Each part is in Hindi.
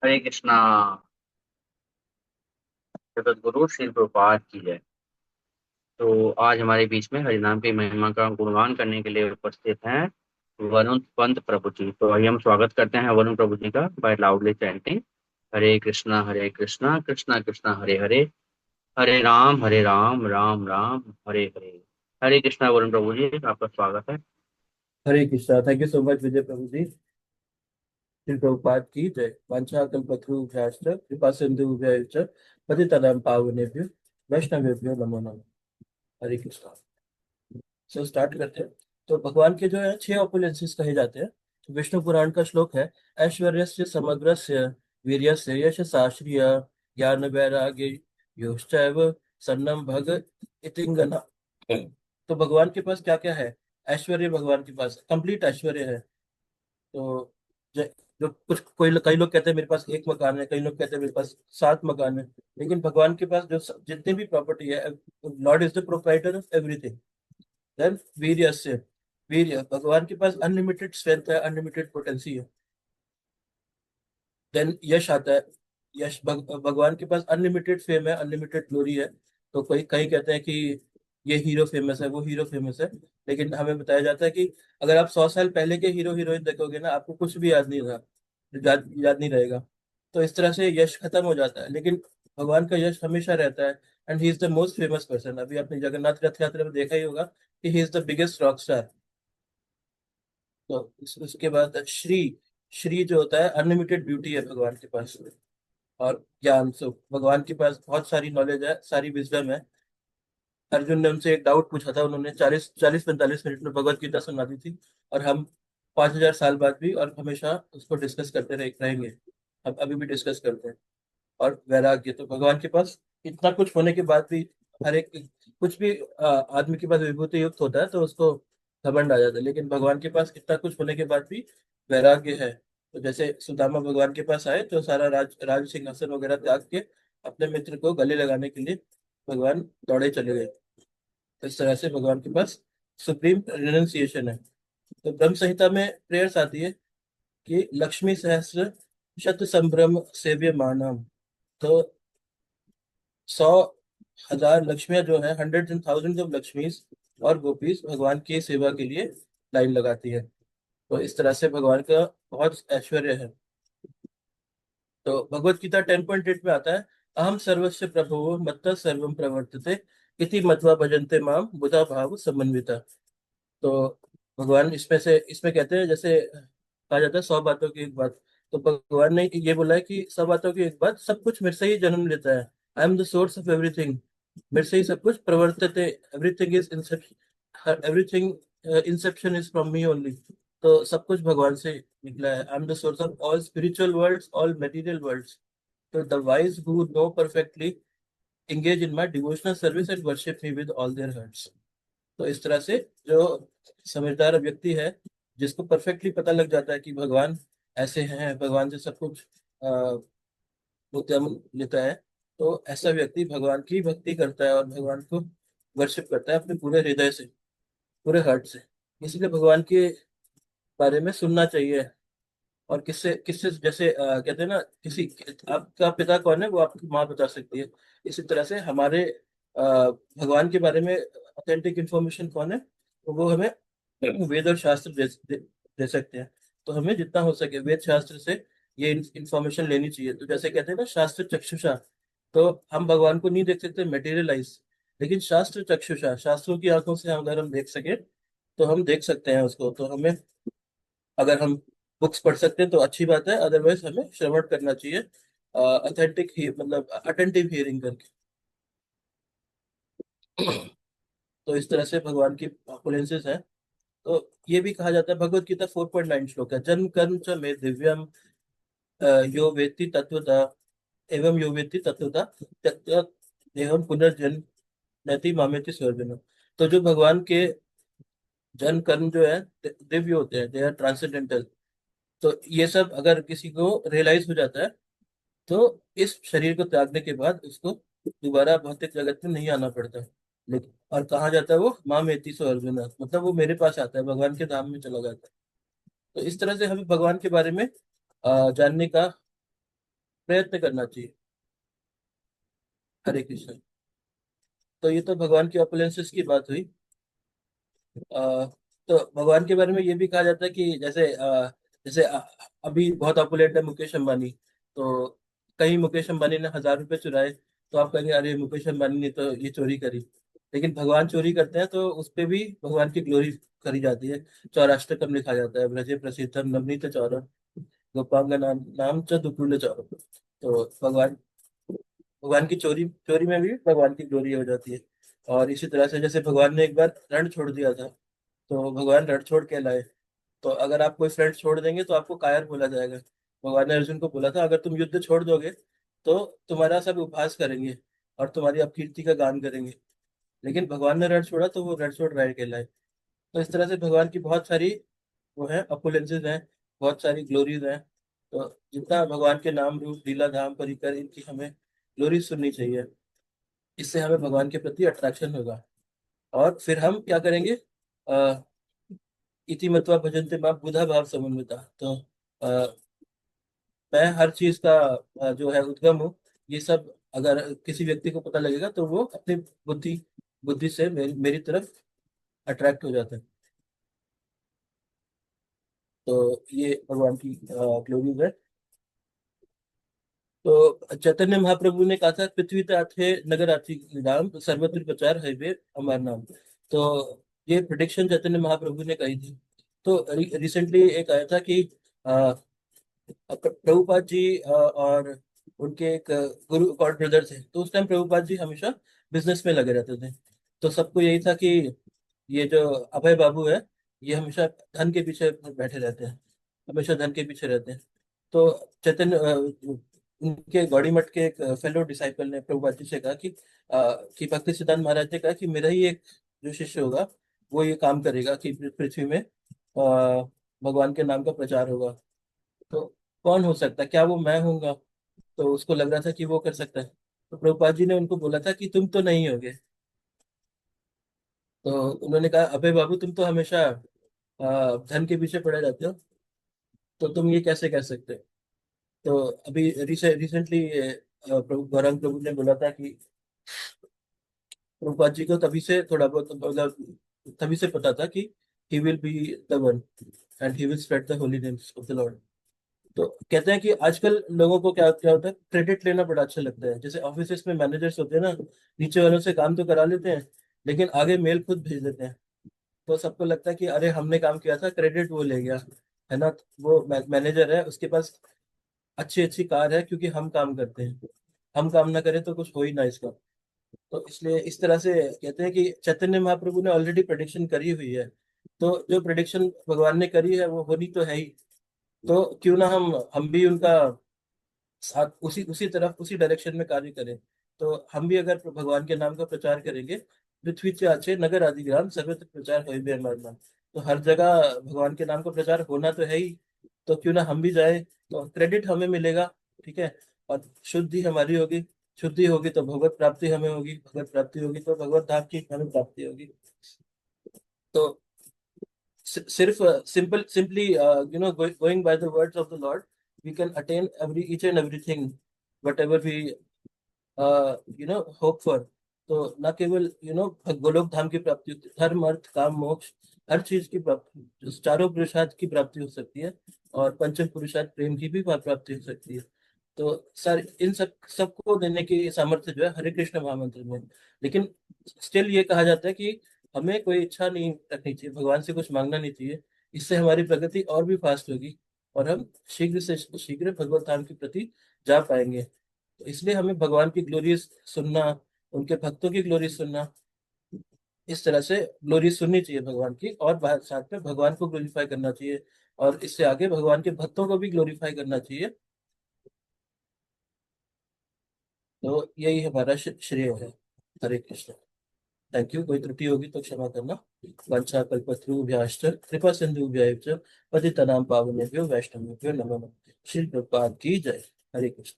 हरे कृष्णा। जगत गुरु श्री प्रभुपाद की जय। तो आज हमारे बीच में हरिनाम की महिमा का गुणगान करने के लिए उपस्थित हैं वरुण पंत प्रभु जी। तो आइए हम स्वागत करते हैं वरुण प्रभु जी का by loudly chanting Hare Krishna Krishna Krishna Hare Hare, Hare Ram Ram Ram Hare Hare. Hare Krishna Varun Prabhu ji, आपका स्वागत है। Hare Krishna. Thank you so much Vijay Prabhu ji. Shri Prabhupada की जय। वांछाकल्पतरुभ्यश्च कृपा सिंधुभ्यश्च पतितनां पावनेभ्यो वैष्णवेभ्यो नमो नमः। हरे कृष्णा। सो स्टार्ट करते हैं। तो भगवान के जो है छह ओपुलेंसेस कहे जाते हैं। तो विष्णु पुराण का श्लोक है, ऐश्वर्यस्य समग्रस्य वीर्यस्य यश शास्त्रीय ज्ञान वैराग्य योश्चैव सन्नम भग इतिंगना। तो भगवान के पास क्या क्या है? ऐश्वर्य भगवान के पास कंप्लीट ऐश्वर्य है। तो ज- जो कुछ कोई कई लोग कहते हैं मेरे पास एक मकान है, कई लोग कहते हैं मेरे पास 7 मकान है। लेकिन भगवान के पास जो जितनी भी प्रॉपर्टी है, lord is the proprietor of everything. Then वीर्यस्य, वीर्य भगवान के पास अनलिमिटेड स्ट्रेंथ है, अनलिमिटेड पोटेंसी है। देन यश आता है। यश भगवान के पास अनलिमिटेड फेम है, अनलिमिटेड ग्लोरी है। तो कोई कई कहते हैं कि ये हीरो फेमस है, वो हीरो फेमस है। लेकिन हमें बताया जाता है कि अगर आप 100 साल पहले के हीरो हीरोइन देखोगे ना, आपको कुछ भी याद नहीं रहा, याद नहीं रहेगा। तो इस तरह से यश खत्म हो जाता है, लेकिन भगवान का यश हमेशा रहता है। And he is the most famous person. अभी आपने जगन्नाथ रथ यात्रा में देखा ही होगा कि he is the biggest rock star. तो उसके बाद श्री, श्री जो होता है अनलिमिटेड ब्यूटी है भगवान के पास। और ज्ञान, सो भगवान के पास बहुत सारी नॉलेज है, सारी विजडम है। अर्जुन ने उनसे एक डाउट पूछा था, उन्होंने 40-45 मिनट में भगवत गीता सुना दी थी। और हम 5,000 साल बाद भी और हमेशा उसको डिस्कस करते रहेंगे। हम अभी भी डिस्कस करते हैं। और वैराग्य, तो भगवान के पास इतना कुछ होने के बाद भी हर एक, कुछ भी आदमी के पास विभूति युक्त होता है तो उसको घमंड आ जाता है, लेकिन भगवान के पास इतना कुछ होने के बाद भी वैराग्य है। तो जैसे सुदामा भगवान के पास आए तो सारा राज सिंहासन वगैरह त्याग के अपने मित्र को गले लगाने के लिए भगवान दौड़े चले गए। तो इस तरह से भगवान के पास सुप्रीम रिनंसिएशन है। तो ब्रह्म संहिता में प्रेयर्स आती है कि लक्ष्मी सहस्र शत संभ्रम सेव्य मानम। तो 100,000 लक्ष्मियां जो है, hundred and thousand of Lakshmi's और गोपीज भगवान की सेवा के लिए लाइन लगाती है। तो इस तरह से भगवान का बहुत ऐश्वर्य है। तो भगवत गीता 10.8 में आता है, अहम सर्वस्य प्रभो मत्तः सर्वम प्रवर्तते इति मत्वा भजन्ते माम बुधा भाव समन्विता। तो भगवान इसमें कहते हैं, जैसे कहा जाता है 100 बातों की एक बात। तो भगवान ने ये बोला है कि 100 बातों की एक बात, सब कुछ मेरे से ही जन्म लेता है। I am the source of everything. मेरे से ही सब कुछ प्रवर्तित है। Everything is inception, everything inception is from me only. तो सब कुछ भगवान से निकला है। I am the source of all spiritual worlds, all material worlds. तो the wise who know perfectly engage in my devotional service and worship me with all their hearts। तो इस तरह से जो समझदार व्यक्ति है, जिसको परफेक्टली पता लग जाता है कि भगवान ऐसे हैं, भगवान से सब कुछ उद्यम लेता है, तो ऐसा व्यक्ति भगवान की भक्ति करता है और भगवान को वर्शिप करता है अपने पूरे हृदय से, पूरे हार्ट से। इसलिए भगवान के बारे में सुनना चाहिए। और किससे किससे जैसे कहते हैं ना, किसी, आपका पिता कौन है वो आपकी माँ बता सकती है। इसी तरह से हमारे भगवान के बारे में ऑथेंटिक इंफॉर्मेशन कौन है, तो वो हमें वेद और शास्त्र दे सकते हैं। तो हमें जितना हो सके वेद शास्त्र से ये इंफॉर्मेशन लेनी चाहिए। तो जैसे कहते हैं ना, शास्त्र चक्षुषा। तो हम भगवान को नहीं देख सकते मेटेरियलाइज, लेकिन शास्त्र चक्षुषा, शास्त्रों की आंखों से अगर हम देख सके तो हम देख सकते हैं उसको। तो हमें, अगर हम बुक्स पढ़ सकते हैं तो अच्छी बात है, अदरवाइज हमें श्रवण करना चाहिए, ऑथेंटिक ही मतलब अटेंटिव हियरिंग करके। तो इस तरह से भगवान की ऑपुलेंसेस है। तो ये भी कहा जाता है, भगवत गीता 4.9 श्लोक है, जन्म कर्म च मे दिव्यम यो वेत्ति तत्वता एवं यो वेत्ति तत्वता त्यक्त्वा देहम पुनर्जन्म नति मामेति स्वर्गम। तो जो भगवान के जन्म कर्म जो है दिव्य होते हैं, दे आर ट्रांसेंडेंटल। तो ये सब अगर किसी को रियलाइज हो जाता है तो इस शरीर को त्यागने के बाद उसको दोबारा भौतिक जगत में नहीं आना पड़ता। लेकिन और कहा जाता है वो माँ मेति सो अर्जुन, मतलब वो मेरे पास आता है, भगवान के धाम में चला जाता है। तो इस तरह से हमें भगवान के बारे में जानने का प्रयत्न करना चाहिए। हरे कृष्ण। तो ये तो भगवान की अपुलेंसेस की बात हुई। तो भगवान के बारे में ये भी कहा जाता है कि जैसे अभी बहुत ऑपुलेंट है मुकेश अंबानी। तो कहीं मुकेश अंबानी ने 1,000 रुपए चुराए, तो आप कहेंगे अरे मुकेश अंबानी ने तो ये चोरी करी। लेकिन भगवान चोरी करते हैं तो उस पे भी भगवान की ग्लोरी करी जाती है। चौराष्टकम लिखा जाता है, ब्रजे प्रसिद्धम नवनीत चौरम गोपांगना नाम च दुकुल चौरम। तो भगवान की चोरी चोरी में भी भगवान की ग्लोरी हो जाती है। और इसी तरह से जैसे भगवान ने एक बार रण छोड़ दिया था, तो भगवान रण छोड़ के लाए। तो अगर आप कोई फ्रेंड छोड़ देंगे तो आपको कायर बोला जाएगा। भगवान ने अर्जुन को बोला था अगर तुम युद्ध छोड़ दोगे तो तुम्हारा सब उपहास करेंगे और तुम्हारी अपकीर्ति का गान करेंगे। लेकिन भगवान ने रण छोड़ा तो वो रण छोड़ रह के लाए। तो इस तरह से भगवान की बहुत सारी वो है अपुलेंसेस हैं, बहुत सारी ग्लोरीज हैं। तो जितना भगवान के नाम रूप लीला धाम परिकर इनकी हमें ग्लोरी सुननी चाहिए। इससे हमें भगवान के प्रति अट्रैक्शन होगा। और फिर हम क्या करेंगे? इति मत्वा भजन्ते मां बुधा भाव समन्विता। तो अ, मैं हर चीज का जो है उद्गम हूँ, ये सब अगर किसी व्यक्ति को पता लगेगा तो वो अपनी बुद्धि बुद्धि से मेरी तरफ अट्रैक्ट हो जाता है। तो ये भगवान की ग्लोरीज है। तो चैतन्य महाप्रभु ने कहा था पृथ्वी थे नगर आथि नाम सर्वत्र प्रचार है वे अमर नाम। तो ये प्रिडिक्शन चैतन्य महाप्रभु ने कही थी। तो रिसेंटली एक आया था कि प्रभुपाद जी और उनके एक गुरु गॉड ब्रदर थे। तो उस टाइम प्रभुपाद जी हमेशा बिजनेस में लगे रहते थे। तो सबको यही था कि ये जो अभय बाबू है, ये हमेशा धन के पीछे बैठे रहते हैं, हमेशा धन के पीछे रहते हैं। तो चैतन्य उनके गौड़ी मठ के एक फेलो डिसाइपल ने प्रभुपाद जी से कहा कि भक्ति सिद्धांत महाराज ने कहा कि मेरा ही एक जो शिष्य होगा वो ये काम करेगा कि पृथ्वी में भगवान के नाम का प्रचार होगा। तो कौन हो सकता है, क्या वो मैं हूँगा? तो उसको लग रहा था कि वो कर सकता है। तो प्रभुपाद जी ने उनको बोला था कि तुम तो नहीं होगे। तो उन्होंने कहा अबे बाबू तुम तो हमेशा धन के पीछे पड़े रहते हो, तो तुम ये कैसे कह सकते हो? तो अभी रिसेंटली प्रभु गौरांग प्रभु ने बोला था कि प्रभुपाद जी को तभी से थोड़ा बहुत मतलब तभी से पता था कि he will be the one and he will spread the Holi names of the Lord. तो कहते हैं कि आजकल लोगों को क्या क्या होता है, क्रेडिट लेना बड़ा अच्छा लगता है। जैसे ऑफिस में मैनेजर्स होते हैं ना, नीचे वालों से काम तो करा लेते हैं लेकिन आगे मेल खुद भेज देते हैं। तो सबको लगता है कि अरे हमने काम किया था, क्रेडिट वो ले गया, है ना। वो मैनेजर है, उसके पास अच्छी अच्छी कार है क्योंकि हम काम करते हैं। हम काम ना करें तो कुछ हो ही ना इसका। तो इसलिए इस तरह से कहते हैं कि चैतन्य महाप्रभु ने ऑलरेडी प्रेडिक्शन करी हुई है। तो जो प्रेडिक्शन भगवान ने करी है वो होनी तो है ही। तो क्यों ना हम भी उनका साथ उसी उसी तरफ उसी डायरेक्शन में कार्य करें। तो हम भी अगर भगवान के नाम का प्रचार करेंगे, पृथ्वी से अच्छे नगर आदि ग्राम सर्वत्र प्रचार होय बे हमारे नाम। तो हर जगह भगवान के नाम का प्रचार होना तो है ही। तो क्यों ना हम भी जाए, तो क्रेडिट हमें मिलेगा। ठीक है। और शुद्धि हमारी होगी, शुद्धि होगी तो भगवत प्राप्ति हमें होगी, भगवत प्राप्ति होगी तो भगवत धाम की हमें प्राप्ति होगी। तो सिर्फ simply going by the words of the Lord we can attain every each and everything what ever we hope for. तो न केवल गोलोक धाम की प्राप्ति होती है, धर्म अर्थ काम मोक्ष हर चीज की प्राप्ति, चारों पुरुषार्थ की प्राप्ति हो सकती है। और पंचम पुरुषार्थ प्रेम की भी प्राप्ति हो सकती है। तो सर इन सबको देने की सामर्थ्य जो है हरे कृष्ण महामंत्र में। लेकिन स्टिल ये कहा जाता है कि हमें कोई इच्छा नहीं रखनी चाहिए, भगवान से कुछ मांगना नहीं चाहिए। इससे हमारी प्रगति और भी फास्ट होगी और हम शीघ्र से शीघ्र भगवत धाम के प्रति जा पाएंगे। तो इसलिए हमें भगवान की ग्लोरीज सुनना, उनके भक्तों की ग्लोरीज सुनना, इस तरह से ग्लोरी सुननी चाहिए भगवान की, और साथ में भगवान को ग्लोरीफाई करना चाहिए। और इससे आगे भगवान के भक्तों को भी ग्लोरीफाई करना चाहिए। तो यही हमारा श्रेय है। हरे कृष्ण। Thank you. कोई त्रुटि होगी तो क्षमा करना। वंशा कल्पतरुभ्याश्च कृपा सिंधुभ्यश्च च पतितनां पावनेभ्यो वैष्णवेभ्यो नमः नमः। श्री प्रभुपाद की जय। Hare Krishna.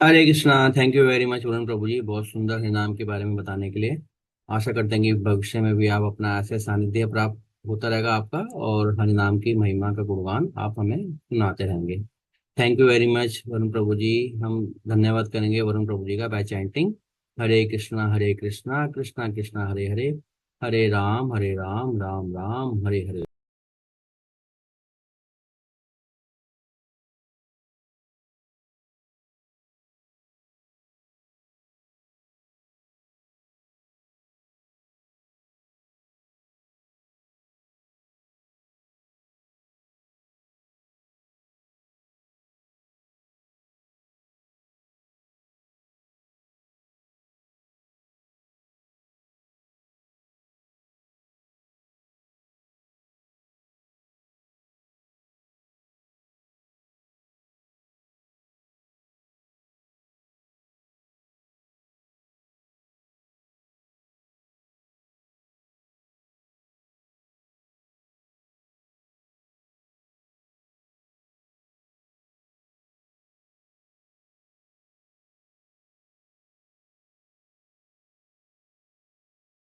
Hare Krishna. Thank you very much Varun Prabhu ji, बहुत सुंदर हरिनाम के बारे में बताने के लिए। आशा करते हैं कि भविष्य में भी आप अपना ऐसे सानिध्य प्राप्त होता रहेगा आपका, और हरिनाम की महिमा का गुणगान आप हमें सुनाते रहेंगे। Thank you very much Varun Prabhu ji. हम धन्यवाद करेंगे वरुण प्रभु जी का by chanting Hare Krishna Krishna Krishna Hare Hare, Hare Ram Ram Ram Hare Hare.